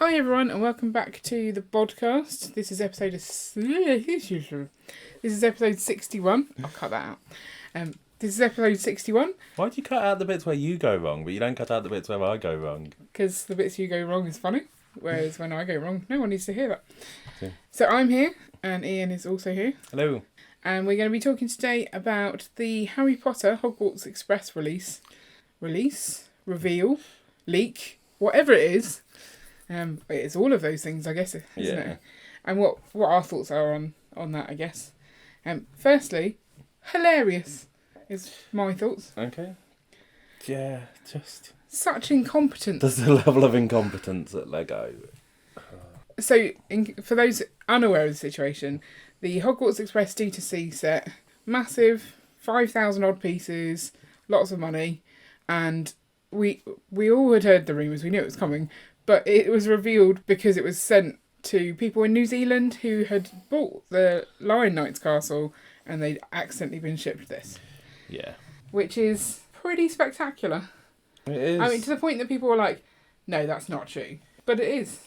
Hi everyone, and welcome back to the Bodcast. This is episode 61. I'll cut that out. This is episode 61. Why do you cut out the bits where you go wrong, but you don't cut out the bits where I go wrong? Because the bits you go wrong is funny, whereas when I go wrong, no one needs to hear that. Yeah. So I'm here, and Ian is also here. Hello. And we're going to be talking today about the Harry Potter Hogwarts Express release, reveal, leak, whatever it is. It's all of those things, I guess, isn't it? And what our thoughts are on that, I guess. Firstly, hilarious is my thoughts. Okay. Yeah, just... Such incompetence. There's a level of incompetence at LEGO. So, for those unaware of the situation, the Hogwarts Express D2C set, massive, 5,000 odd pieces, lots of money, and we all had heard the rumours, we knew it was coming, but it was revealed because it was sent to people in New Zealand who had bought the Lion Knight's castle and they'd accidentally been shipped this. Yeah. Which is pretty spectacular. It is. I mean, to the point that people were like, no, that's not true. But it is.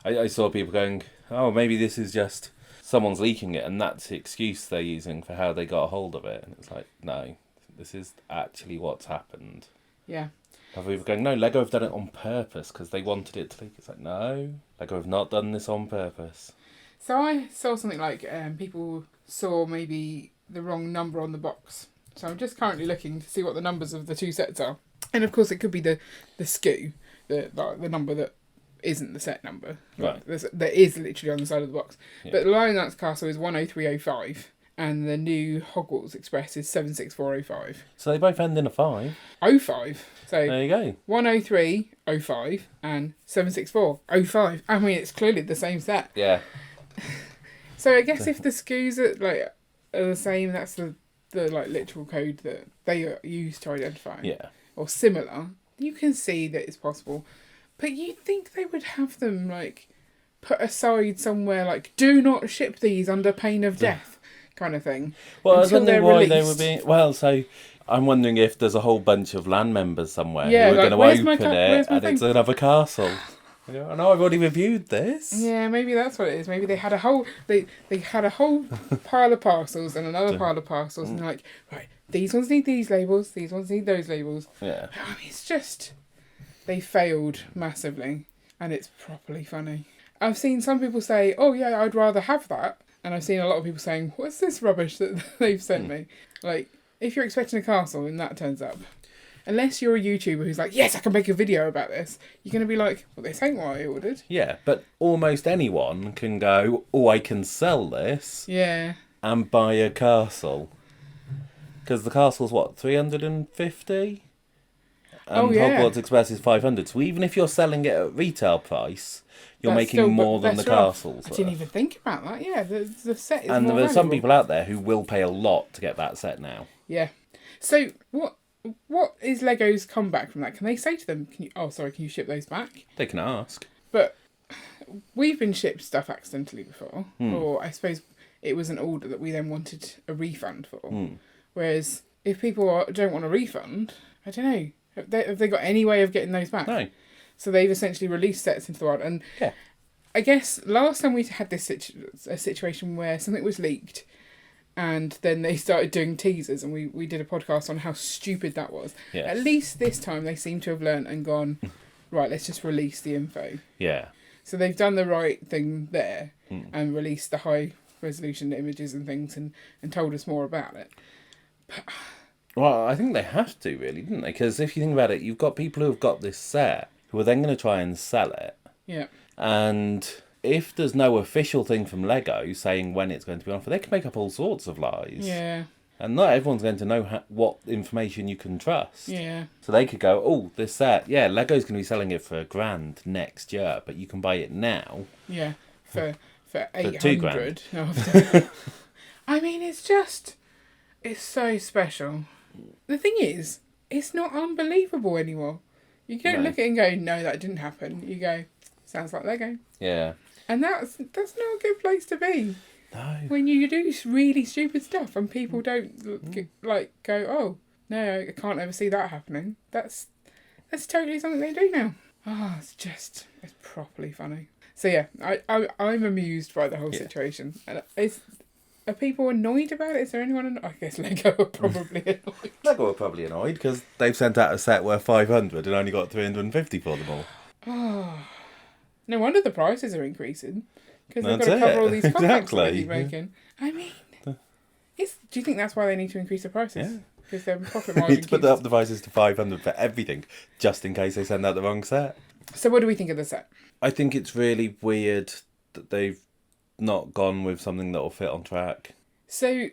I saw people going, oh, maybe this is just someone's leaking it and that's the excuse they're using for how they got a hold of it. And it's like, no, this is actually what's happened. Yeah. Have people going, no, LEGO have done it on purpose because they wanted it to leak. It's like, no, LEGO have not done this on purpose. So I saw something like people saw maybe the wrong number on the box. So I'm just currently looking to see what the numbers of the two sets are. And of course it could be the SKU, the number that isn't the set number. Right. That is literally on the side of the box. Yeah. But the Lion Knight's Castle is 10305 and the new Hogwarts Express is 76405. So they both end in a 5. 05. So There you go. 10305 and 76405. I mean, it's clearly the same set. Yeah. So I guess if the SKUs are the same, that's the literal code that they use to identify. Yeah. Or similar, you can see that it's possible. But you'd think they would have them put aside somewhere do not ship these under pain of death kind of thing. Well, I was wondering why released. they were being... Well, so I'm wondering if there's a whole bunch of land members somewhere Yeah, who are going to open it and thing? it's another castle. I know I've already reviewed this. Yeah, maybe that's what it is. Maybe they had a whole pile of parcels and another pile of parcels, and they're like, right, these ones need these labels, these ones need those labels. Yeah. I mean, it's just they failed massively, and it's properly funny. I've seen some people say, "Oh yeah, I'd rather have that," and I've seen a lot of people saying, "What's this rubbish that they've sent me?" If you're expecting a castle and that turns up. Unless you're a YouTuber who's like, yes, I can make a video about this, you're going to be like, well, this ain't what I ordered. Yeah, but almost anyone can go, oh, I can sell this. Yeah. And buy a castle. Because the castle's, what, 350? And Hogwarts Express is 500. So even if you're selling it at retail price, you're making more than the castles. I didn't even think about that. Yeah, the set is and more there are some valuable. people out there who will pay a lot to get that set now. Yeah. So what is LEGO's comeback from that? Can they say to them, can you ship those back? They can ask. But we've been shipped stuff accidentally before. Or I suppose it was an order that we then wanted a refund for. Whereas if people don't want a refund, I don't know. Have they got any way of getting those back? No. So they've essentially released sets into the world. And yeah. I guess last time we had this a situation where something was leaked and then they started doing teasers and we did a podcast on how stupid that was. Yes. At least this time they seem to have learnt and gone, right, let's just release the info. Yeah. So they've done the right thing there and released the high resolution images and things and told us more about it. But, well, I think they have to, really, didn't they? Because if you think about it, you've got people who have got this set who are then going to try and sell it. Yeah. And if there's no official thing from LEGO saying when it's going to be on, they can make up all sorts of lies. Yeah. And not everyone's going to know what information you can trust. Yeah. So they could go, oh, this set, yeah, LEGO's going to be selling it for $1,000 next year, but you can buy it now. Yeah, for 800. $2,000. I mean, it's so special. The thing is, it's not unbelievable anymore. You don't look at it and go, no, that didn't happen. You go, sounds like Lego. Yeah. And that's not a good place to be. No. When you do really stupid stuff and people don't go, oh, no, I can't ever see that happening. That's totally something they do now. It's properly funny. So yeah, I'm amused by the whole situation. And are people annoyed about it? Is there anyone? I guess Lego are probably annoyed. Lego are probably annoyed because they've sent out a set worth 500 and only got 350 for them all. No wonder the prices are increasing because they've got to cover all these contacts that they're making. I mean, do you think that's why they need to increase the prices? Yeah. Because their profit margin. They need to put up the prices to 500 for everything, just in case they send out the wrong set. So what do we think of the set? I think it's really weird that they've not gone with something that will fit on track. So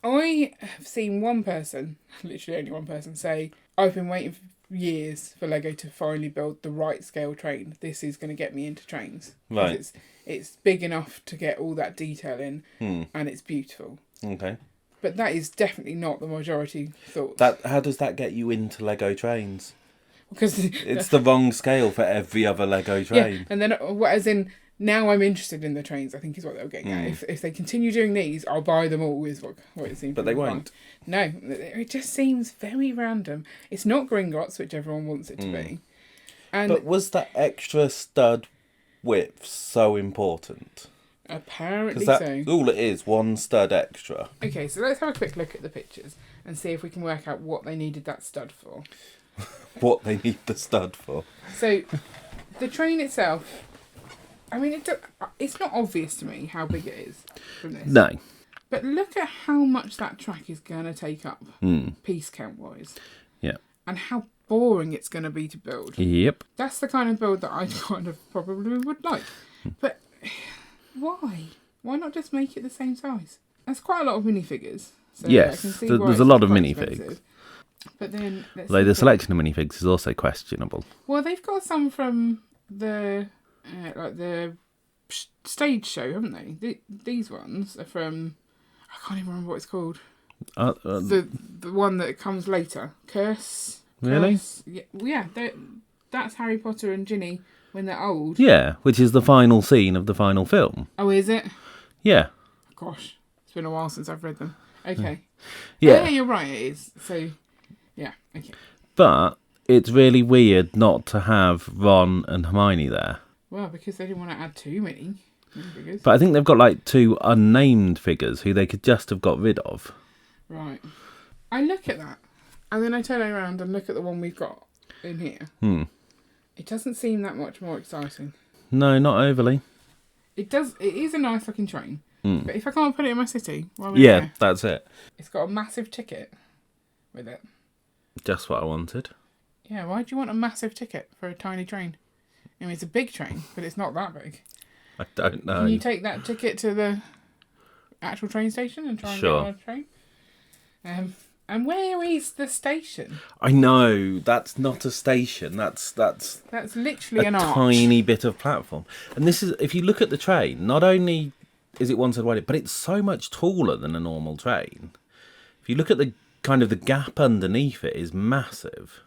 I have seen one person, literally only one person, say, I've been waiting for years for Lego to finally build the right scale train. This is going to get me into trains. Right. It's big enough to get all that detail in, and it's beautiful. Okay. But that is definitely not the majority thought. How does that get you into Lego trains? Because it's the wrong scale for every other Lego train. Yeah, and then as in now I'm interested in the trains, I think is what they were getting at. If they continue doing these, I'll buy them all, is what it seems. But they won't. No, it just seems very random. It's not Gringotts, which everyone wants it to be. But was that extra stud width so important? Apparently so. All it is, one stud extra. Okay, so let's have a quick look at the pictures and see if we can work out what they needed that stud for. What they need the stud for. So, the train itself, I mean, it's not obvious to me how big it is from this. No. But look at how much that track is going to take up, piece count-wise. Yeah. And how boring it's going to be to build. Yep. That's the kind of build that I kind of probably would like. But why? Why not just make it the same size? There's quite a lot of minifigures. So yes, there's a lot of minifigs. Expensive. But then, although the selection of minifigs is also questionable. Well, they've got some from the stage show, haven't they? These ones are from, I can't even remember what it's called. The one that comes later, Curse. Really? Yeah. That's Harry Potter and Ginny when they're old. Yeah, which is the final scene of the final film. Oh, is it? Yeah. Gosh, it's been a while since I've read them. Okay. Yeah. Yeah, you're right. It is. So. Yeah, okay. But it's really weird not to have Ron and Hermione there. Well, because they didn't want to add too many figures. But I think they've got like 2 unnamed figures who they could just have got rid of. Right. I look at that, and then I turn around and look at the one we've got in here. It doesn't seem that much more exciting. No, not overly. It is a nice looking train. But if I can't put it in my city, why would I? That's it. It's got a massive ticket with it. Just what I wanted. Yeah, why do you want a massive ticket for a tiny train? I mean, it's a big train, but it's not that big. I don't know. Can you take that ticket to the actual train station and try and get on a train? And where is the station? I know, that's not a station. That's literally an arch. Tiny bit of platform. And this is, if you look at the train, not only is it one side wide, but it's so much taller than a normal train. If you look at the gap underneath it is massive.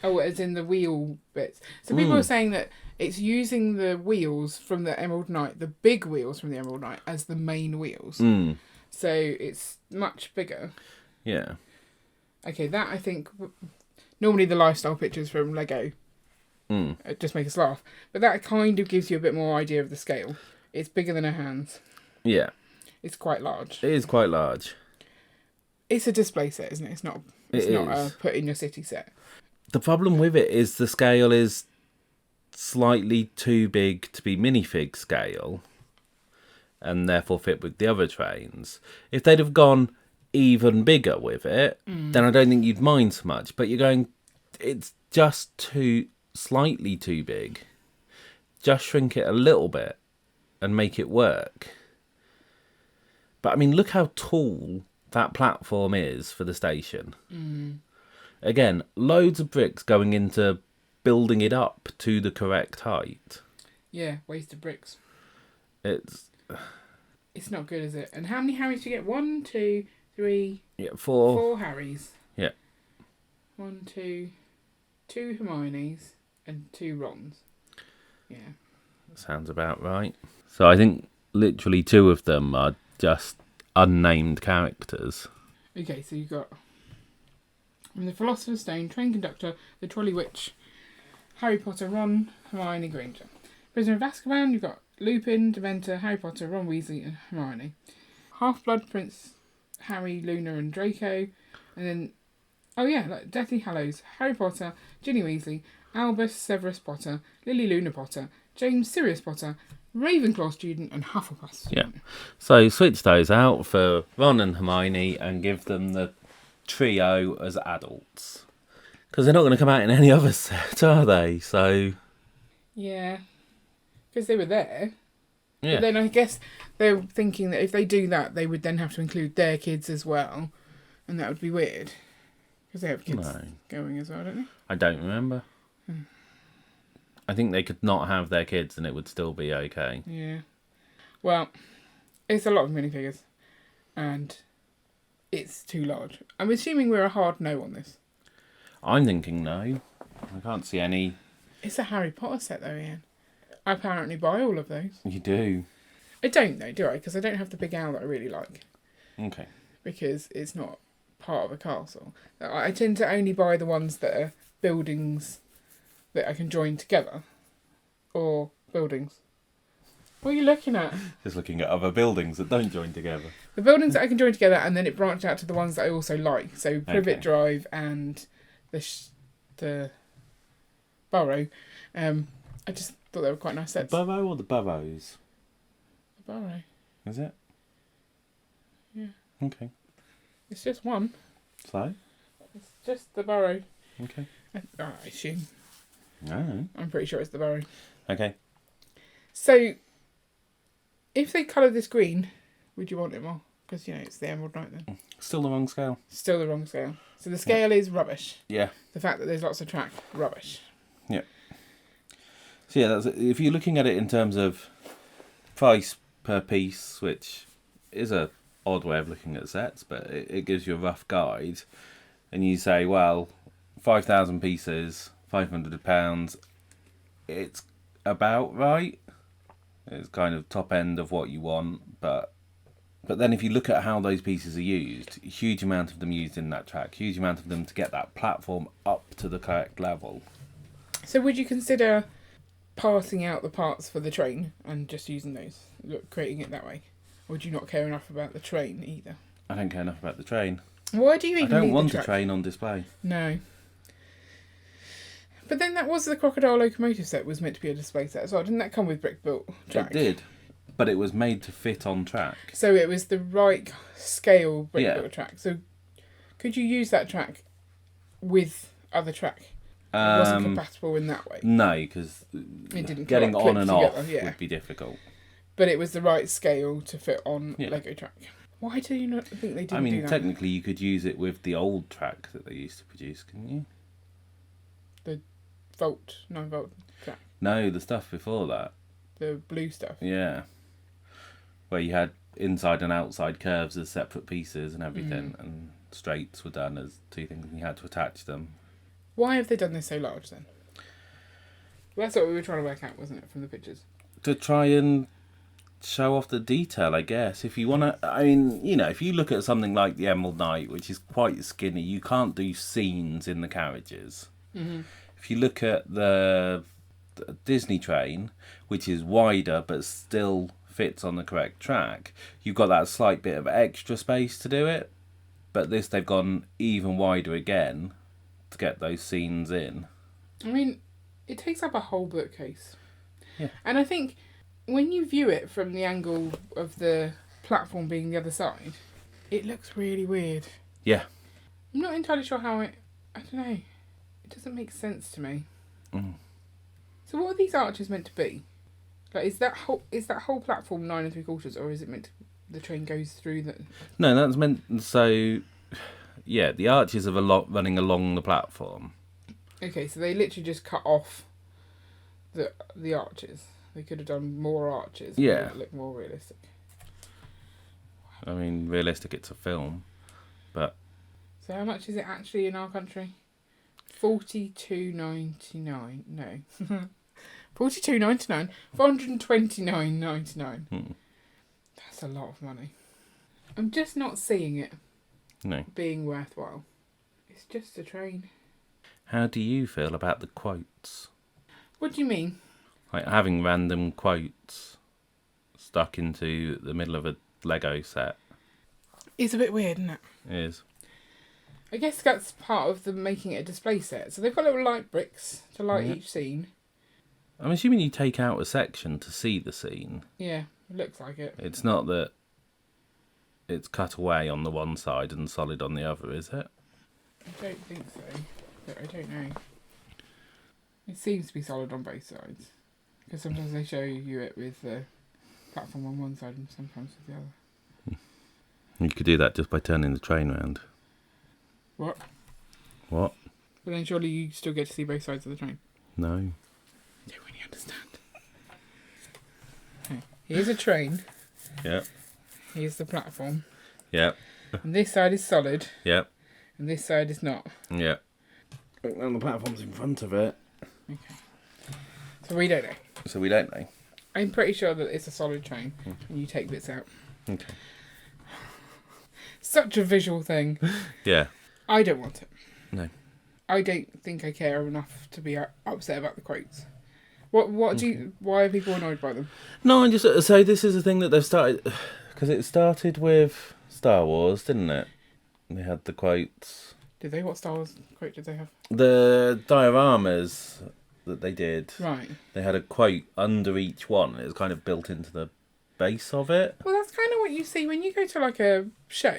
Oh, as in the wheel bits. So people are saying that it's using the wheels from the Emerald Knight, the big wheels from the Emerald Knight, as the main wheels. So it's much bigger. Yeah. Okay, that I think... Normally the lifestyle pictures from Lego just make us laugh. But that kind of gives you a bit more idea of the scale. It's bigger than her hands. Yeah. It's quite large. It is quite large. It's a display set, isn't it? It's not a put in your city set. The problem with it is the scale is slightly too big to be minifig scale and therefore fit with the other trains. If they'd have gone even bigger with it, then I don't think you'd mind so much. But you're going, it's just slightly too big. Just shrink it a little bit and make it work. But I mean, look how tall that platform is for the station. Again, loads of bricks going into building it up to the correct height. Yeah, wasted bricks. It's not good, is it? And how many Harrys do you get? 1, 2, 3... Yeah, 4. 4 Harrys. Yeah. 1, 2... 2 Hermiones and 2 Rons. Yeah. Sounds about right. So I think literally 2 of them are just unnamed characters. Okay, so you've got the Philosopher's Stone, Train Conductor, the Trolley Witch, Harry Potter, Ron, Hermione Granger. Prisoner of Azkaban, you've got Lupin, Dementor, Harry Potter, Ron Weasley and Hermione. Half-Blood Prince, Harry, Luna and Draco. And then, Deathly Hallows, Harry Potter, Ginny Weasley, Albus Severus Potter, Lily Luna Potter, James Sirius Potter, Ravenclaw student and Hufflepuff student. Yeah. So switch those out for Ron and Hermione and give them the trio as adults. Because they're not going to come out in any other set, are they? So... Yeah. Because they were there. Yeah. But then I guess they're thinking that if they do that, they would then have to include their kids as well. And that would be weird. Because they have kids going as well, don't they? I don't remember. I think they could not have their kids and it would still be okay. Yeah. Well, it's a lot of minifigures. And it's too large. I'm assuming we're a hard no on this. I'm thinking no. I can't see any. It's a Harry Potter set though, Ian. I apparently buy all of those. You do? I don't though, do I? Because I don't have the big owl that I really like. Okay. Because it's not part of a castle. I tend to only buy the ones that are buildings that I can join together. Or buildings. What are you looking at? Just looking at other buildings that don't join together. The buildings that I can join together and then it branched out to the ones that I also like. So Privet Drive and the Burrow. I just thought they were quite nice sets. The Burrow or the Burrows? The Burrow. Is it? Yeah. Okay. It's just one. So? It's just the Burrow. Okay. I assume. No. I'm pretty sure it's the Burrow. Okay. So, if they colour this green, would you want it more? Because, it's the Emerald Knight then. Still the wrong scale. Still the wrong scale. So the scale is rubbish. Yeah. The fact that there's lots of track, rubbish. Yeah. So yeah, if you're looking at it in terms of price per piece, which is a odd way of looking at sets, but it gives you a rough guide, and you say, well, 5,000 pieces, £500, it's about right. It's kind of top end of what you want, but then if you look at how those pieces are used, a huge amount of them used in that track, huge amount of them to get that platform up to the correct level. So would you consider parting out the parts for the train and just using those, creating it that way? Or do you not care enough about the train either? I don't care enough about the train. Why do you even need the track? I don't want a train on display. No. But then that was the Crocodile Locomotive set was meant to be a display set as well. Didn't that come with brick-built track? It did. But it was made to fit on track. So it was the right scale brick-built track. So could you use that track with other track? It wasn't compatible in that way. No, because getting on and off would be difficult. But it was the right scale to fit on Lego track. Why do you not think they didn't do that? I mean, technically you could use it with the old track that they used to produce, couldn't you? The 9-volt track. No, the stuff before that. The blue stuff. Yeah. Where you had inside and outside curves as separate pieces and everything, and straights were done as two things and you had to attach them. Why have they done this so large then? Well, that's what we were trying to work out, wasn't it, from the pictures? To try and show off the detail, I guess. If you want to, I mean, if you look at something like the Emerald Knight, which is quite skinny, you can't do scenes in the carriages. Mm-hmm. If you look at the Disney train, which is wider but still fits on the correct track, you've got that slight bit of extra space to do it. But this, they've gone even wider again to get those scenes in. I mean, it takes up a whole bookcase. Yeah. And I think when you view it from the angle of the platform being the other side, it looks really weird. Yeah. I'm not entirely sure how I don't know. It doesn't make sense to me. Mm. So what are these arches meant to be? Like, is that whole platform 9 3/4, or is it meant to, the train goes through the? No, that's meant so. Yeah, the arches are running along the platform. Okay, so they literally just cut off the arches. They could have done more arches. Yeah. To look more realistic. I mean, realistic, it's a film, but. So how much is it actually in our country? $42.99. No. $42.99. $429.99. That's a lot of money. I'm just not seeing it. No. Being worthwhile. It's just a train. How do you feel about the quotes? What do you mean? Like having random quotes stuck into the middle of a Lego set. It's a bit weird, isn't it? It is. I guess that's part of the making it a display set. So they've got little light bricks to light each scene. I'm assuming you take out a section to see the scene. Yeah, it looks like it. It's not that it's cut away on the one side and solid on the other, is it? I don't think so, but I don't know. It seems to be solid on both sides. Because sometimes they show you it with the platform on one side and sometimes with the other. You could do that just by turning the train round. What? What? But then surely you still get to see both sides of the train. No. I don't really understand. Okay. Here's a train. Yeah. Here's the platform. Yeah. And this side is solid. Yeah. And this side is not. Yeah. And the platform's in front of it. Okay. So we don't know. So we don't know. I'm pretty sure that it's a solid train and you take bits out. Okay. Such a visual thing. Yeah. I don't want it. No. I don't think I care enough to be upset about the quotes. What do you? Why are people annoyed by them? No, I just so this is a thing that they've started because it started with Star Wars, didn't it? They had the quotes. Did they? What Star Wars quote did they have? The dioramas that they did. Right. They had a quote under each one. It was kind of built into the base of it. Well, that's kind of what you see when you go to like a show.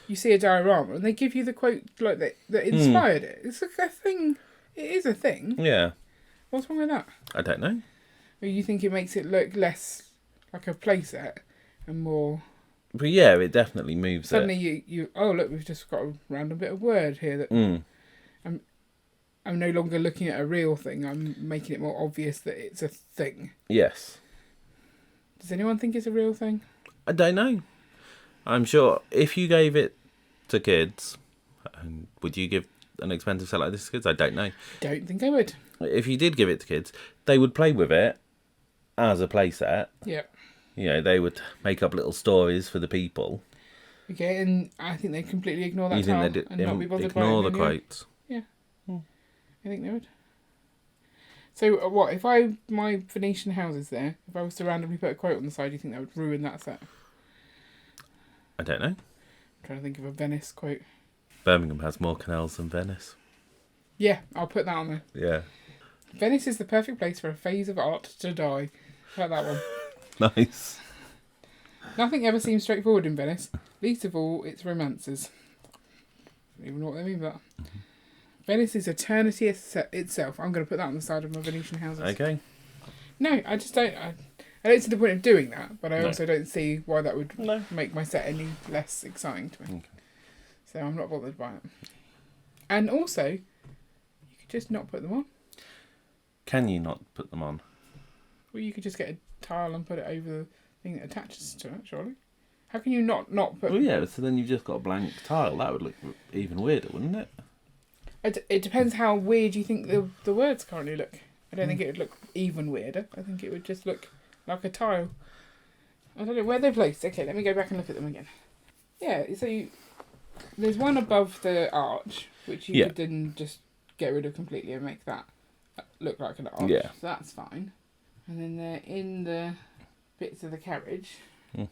You see a diorama and they give you the quote like that inspired it. It's like a thing. It is a thing. Yeah. What's wrong with that? I don't know. Or you think it makes it look less like a playset and more... But yeah, it definitely moves Suddenly you oh look, we've just got a random bit of word here that I'm no longer looking at a real thing. I'm making it more obvious that it's a thing. Yes. Does anyone think it's a real thing? I don't know. I'm sure if you gave it to kids, would you give an expensive set like this to kids? I don't know. Don't think I would. If you did give it to kids, they would play with it as a play set. Yeah. You know, they would make up little stories for the people. Okay, and I think they completely ignore that You think tile they'd and not be bothered by it. ignore the quotes? Yeah. I think they would. So what, if my Venetian houses there, if I was to randomly put a quote on the side, do you think that would ruin that set? I don't know. I'm trying to think of a Venice quote. Birmingham has more canals than Venice. Yeah, I'll put that on there. Yeah. Venice is the perfect place for a phase of art to die. Like that one. Nice. Nothing ever seems straightforward in Venice, least of all its romances. I don't even know what they mean by that. Venice is eternity itself. I'm going to put that on the side of my Venetian houses. Okay. No, I just don't. I don't see the point of doing that, but I No. also don't see why that would No. make my set any less exciting to me. Okay. So I'm not bothered by it. And also, you could just not put them on. Can you not put them on? Well, you could just get a tile and put it over the thing that attaches to it, surely. How can you not put... Well, yeah, so then you've just got a blank tile. That would look even weirder, wouldn't it? It depends how weird you think the words currently look. I don't think it would look even weirder. I think it would just look like a tile. I don't know where they're placed. Okay, let me go back and look at them again. Yeah, so there's one above the arch, which you could then just get rid of completely and make that look like an arch. Yeah. So that's fine. And then they're in the bits of the carriage. And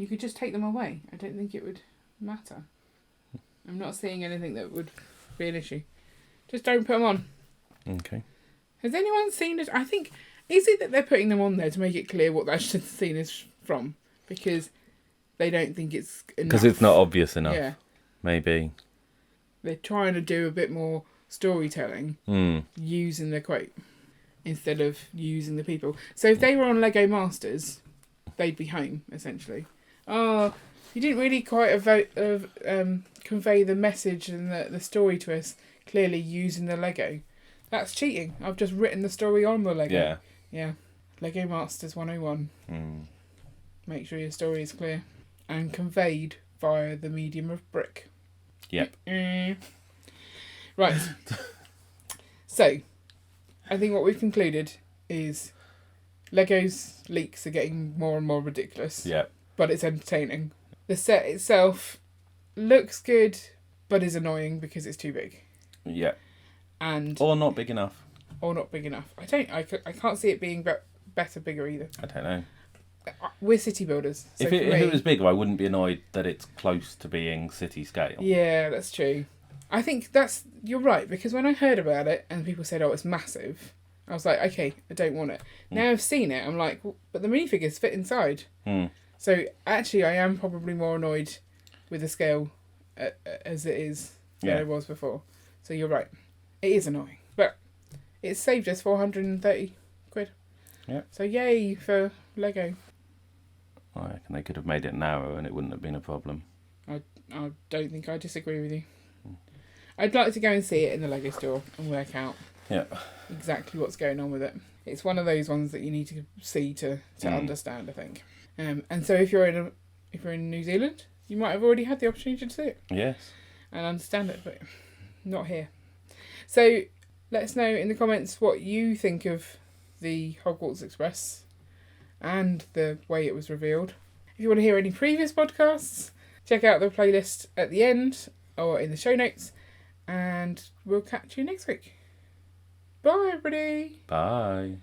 you could just take them away. I don't think it would matter. I'm not seeing anything that would be an issue. Just don't put them on. Okay. Has anyone seen it? I think, is it that they're putting them on there to make it clear what that scene is from? Because they don't think it's enough. Because it's not obvious enough. Yeah. Maybe. They're trying to do a bit more storytelling using the quote instead of using the people. So if they were on Lego Masters, they'd be home, essentially. Oh, you didn't really quite convey the message and the story to us clearly using the Lego. That's cheating. I've just written the story on the Lego. Yeah. Yeah. Lego Masters 101. Make sure your story is clear and conveyed via the medium of brick. Yep. Right. So, I think what we've concluded is Lego's leaks are getting more and more ridiculous. Yep. But it's entertaining. The set itself looks good, but is annoying because it's too big. Yeah. And Or not big enough. or not big enough. I can't see it being better bigger either. I don't know. We're city builders. So If it was bigger, I wouldn't be annoyed that it's close to being city scale. Yeah, that's true. I think you're right, because when I heard about it and people said, oh, it's massive, I was like, okay, I don't want it. Now I've seen it, I'm like, well, but the minifigures fit inside. So actually I am probably more annoyed with the scale as it is than I was before. So you're right. It is annoying. But it's saved us 430 quid. Yeah. So yay for Lego. I reckon they could have made it narrower and it wouldn't have been a problem. I don't think I disagree with you. I'd like to go and see it in the Lego store and work out exactly what's going on with it. It's one of those ones that you need to see to understand, I think. And so if you're in New Zealand, you might have already had the opportunity to see it. Yes. And understand it, but not here. So let us know in the comments what you think of the Hogwarts Express and the way it was revealed. If you want to hear any previous podcasts, check out the playlist at the end or in the show notes, and we'll catch you next week. Bye, everybody. Bye.